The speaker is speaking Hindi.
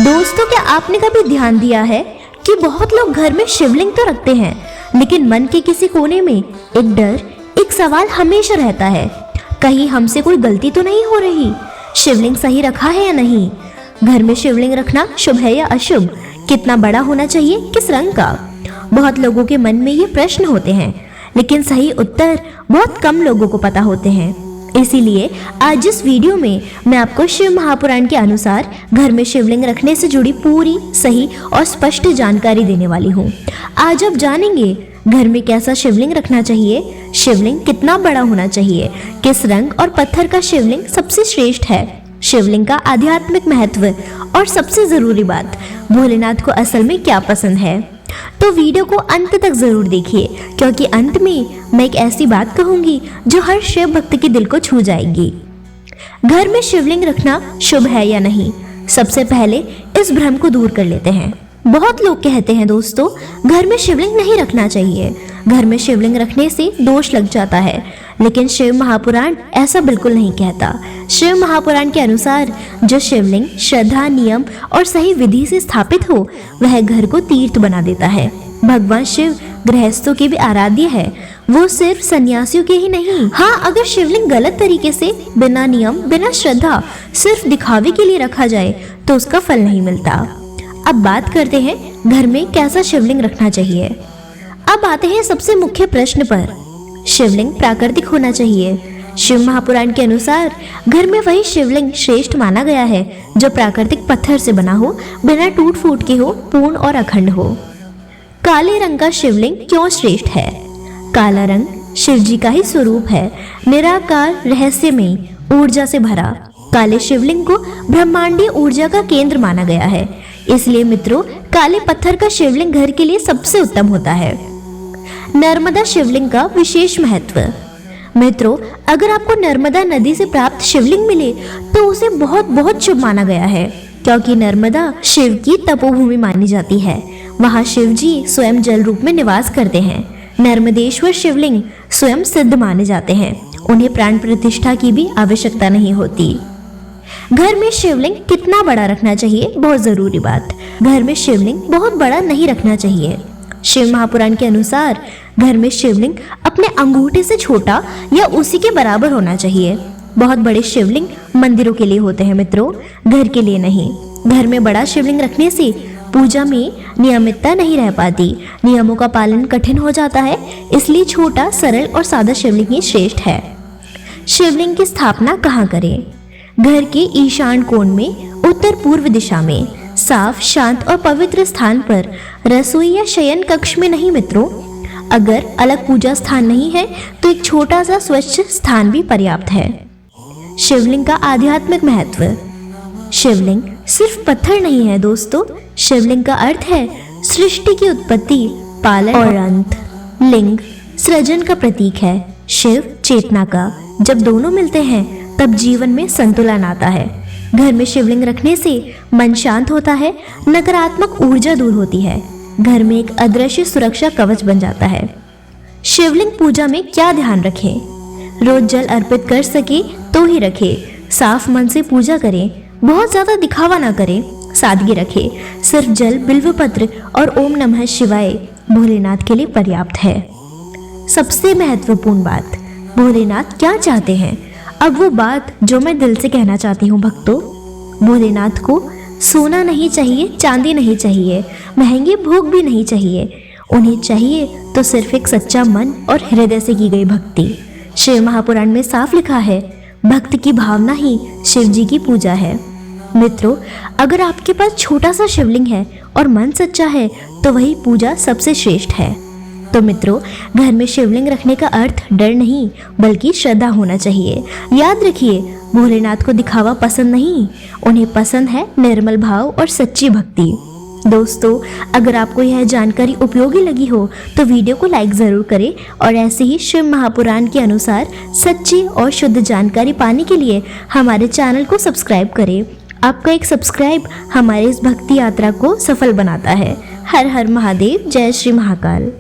दोस्तों, क्या आपने कभी ध्यान दिया है कि बहुत लोग घर में शिवलिंग तो रखते हैं, लेकिन मन के किसी कोने में एक डर, एक सवाल हमेशा रहता है, कहीं हमसे कोई गलती तो नहीं हो रही, शिवलिंग सही रखा है या नहीं। घर में शिवलिंग रखना शुभ है या अशुभ, कितना बड़ा होना चाहिए, किस रंग का। बहुत लोगों के मन में ये प्रश्न होते हैं, लेकिन सही उत्तर बहुत कम लोगों को पता होते हैं। इसीलिए आज इस वीडियो में मैं आपको शिव महापुराण के अनुसार घर में शिवलिंग रखने से जुड़ी पूरी, सही और स्पष्ट जानकारी देने वाली हूँ। आज आप जानेंगे घर में कैसा शिवलिंग रखना चाहिए, शिवलिंग कितना बड़ा होना चाहिए, किस रंग और पत्थर का शिवलिंग सबसे श्रेष्ठ है, शिवलिंग का आध्यात्मिक महत्व और सबसे जरूरी बात, भोलेनाथ को असल में क्या पसंद है। तो वीडियो को अंत तक जरूर देखिए, क्योंकि अंत में मैं एक ऐसी बात कहूंगी जो हर शिव भक्त के दिल को छू जाएगी। घर में शिवलिंग रखना शुभ है या नहीं, सबसे पहले इस भ्रम को दूर कर लेते हैं। बहुत लोग कहते हैं दोस्तों, घर में शिवलिंग नहीं रखना चाहिए, घर में शिवलिंग रखने से दोष लग जाता है, लेकिन शिव महापुराण ऐसा बिल्कुल नहीं कहता। शिव महापुराण के अनुसार जो शिवलिंग श्रद्धा, नियम और सही विधि से स्थापित हो, वह घर को तीर्थ बना देता है। भगवान शिव गृहस्थों के भी आराध्य है, वो सिर्फ सन्यासियों के ही नहीं। हाँ, अगर शिवलिंग गलत तरीके से, बिना नियम, बिना श्रद्धा, सिर्फ दिखावे के लिए रखा जाए तो उसका फल नहीं मिलता। अब बात करते हैं घर में कैसा शिवलिंग रखना चाहिए। अब आते हैं सबसे मुख्य प्रश्न पर, शिवलिंग प्राकृतिक होना चाहिए। शिव महापुराण के अनुसार घर में वही शिवलिंग श्रेष्ठ माना गया है जो प्राकृतिक पत्थर से बना हो, बिना टूट फूट के हो, पूर्ण और अखंड हो। काले रंग का शिवलिंग क्यों श्रेष्ठ है? काला रंग शिव जी का ही स्वरूप है, निराकार, रहस्यमयी, ऊर्जा से भरा। काले शिवलिंग को ब्रह्मांडीय ऊर्जा का केंद्र माना गया है, इसलिए मित्रों काले पत्थर का शिवलिंग घर के लिए सबसे उत्तम होता है। नर्मदा शिवलिंग का विशेष महत्व। मित्रों, अगर आपको नर्मदा नदी से प्राप्त शिवलिंग मिले तो उसे बहुत बहुत शुभ माना गया है, क्योंकि नर्मदा शिव की तपोभूमि मानी जाती है। वहाँ शिव जी स्वयं जल रूप में निवास करते हैं। नर्मदेश्वर शिवलिंग स्वयं सिद्ध माने जाते हैं, उन्हें प्राण प्रतिष्ठा की भी आवश्यकता नहीं होती। घर में शिवलिंग कितना बड़ा रखना चाहिए, बहुत जरूरी बात, घर में शिवलिंग बहुत बड़ा नहीं रखना चाहिए। शिव महापुराण के अनुसार घर में शिवलिंग अपने अंगूठे से छोटा या उसी के बराबर होना चाहिए। बहुत बड़े शिवलिंग मंदिरों के लिए होते हैं मित्रों, घर के लिए नहीं। घर में बड़ा शिवलिंग रखने से पूजा में नियमितता नहीं रह पाती, नियमों का पालन कठिन हो जाता है, इसलिए छोटा, सरल और सादा शिवलिंग ही श्रेष्ठ है। शिवलिंग की स्थापना कहाँ करें? घर के ईशान कोण में, उत्तर पूर्व दिशा में, साफ, शांत और पवित्र स्थान पर, रसोई या शयन कक्ष में नहीं मित्रों। अगर अलग पूजा स्थान नहीं है तो एक छोटा सा स्वच्छ स्थान भी पर्याप्त है। शिवलिंग का आध्यात्मिक महत्व। शिवलिंग सिर्फ पत्थर नहीं है दोस्तों, शिवलिंग का अर्थ है सृष्टि की उत्पत्ति, पालन और अंत। लिंग सृजन का प्रतीक है, शिव चेतना का। जब दोनों मिलते हैं तब जीवन में संतुलन आता है। घर में शिवलिंग रखने से मन शांत होता है, नकारात्मक ऊर्जा दूर होती है, घर में एक अदृश्य सुरक्षा कवच बन जाता है। शिवलिंग पूजा में क्या ध्यान रखें? रोज जल अर्पित कर सके तो ही रखें, साफ मन से पूजा करें, बहुत ज्यादा दिखावा ना करें, सादगी रखें, सिर्फ जल, बिल्व पत्र और ओम नमः शिवाय भोलेनाथ के लिए पर्याप्त है। सबसे महत्वपूर्ण बात, भोलेनाथ क्या चाहते हैं? अब वो बात जो मैं दिल से कहना चाहती हूँ भक्तों, भोलेनाथ को सोना नहीं चाहिए, चांदी नहीं चाहिए, महंगे भोग भी नहीं चाहिए, उन्हें चाहिए तो सिर्फ एक सच्चा मन और हृदय से की गई भक्ति। शिव महापुराण में साफ लिखा है, भक्त की भावना ही शिव जी की पूजा है। मित्रों, अगर आपके पास छोटा सा शिवलिंग है और मन सच्चा है तो वही पूजा सबसे श्रेष्ठ है। तो मित्रों, घर में शिवलिंग रखने का अर्थ डर नहीं बल्कि श्रद्धा होना चाहिए। याद रखिए, भोलेनाथ को दिखावा पसंद नहीं, उन्हें पसंद है निर्मल भाव और सच्ची भक्ति। दोस्तों, अगर आपको यह जानकारी उपयोगी लगी हो तो वीडियो को लाइक ज़रूर करें और ऐसे ही शिव महापुराण के अनुसार सच्ची और शुद्ध जानकारी पाने के लिए हमारे चैनल को सब्सक्राइब करें। आपका एक सब्सक्राइब हमारे इस भक्ति यात्रा को सफल बनाता है। हर हर महादेव, जय श्री महाकाल।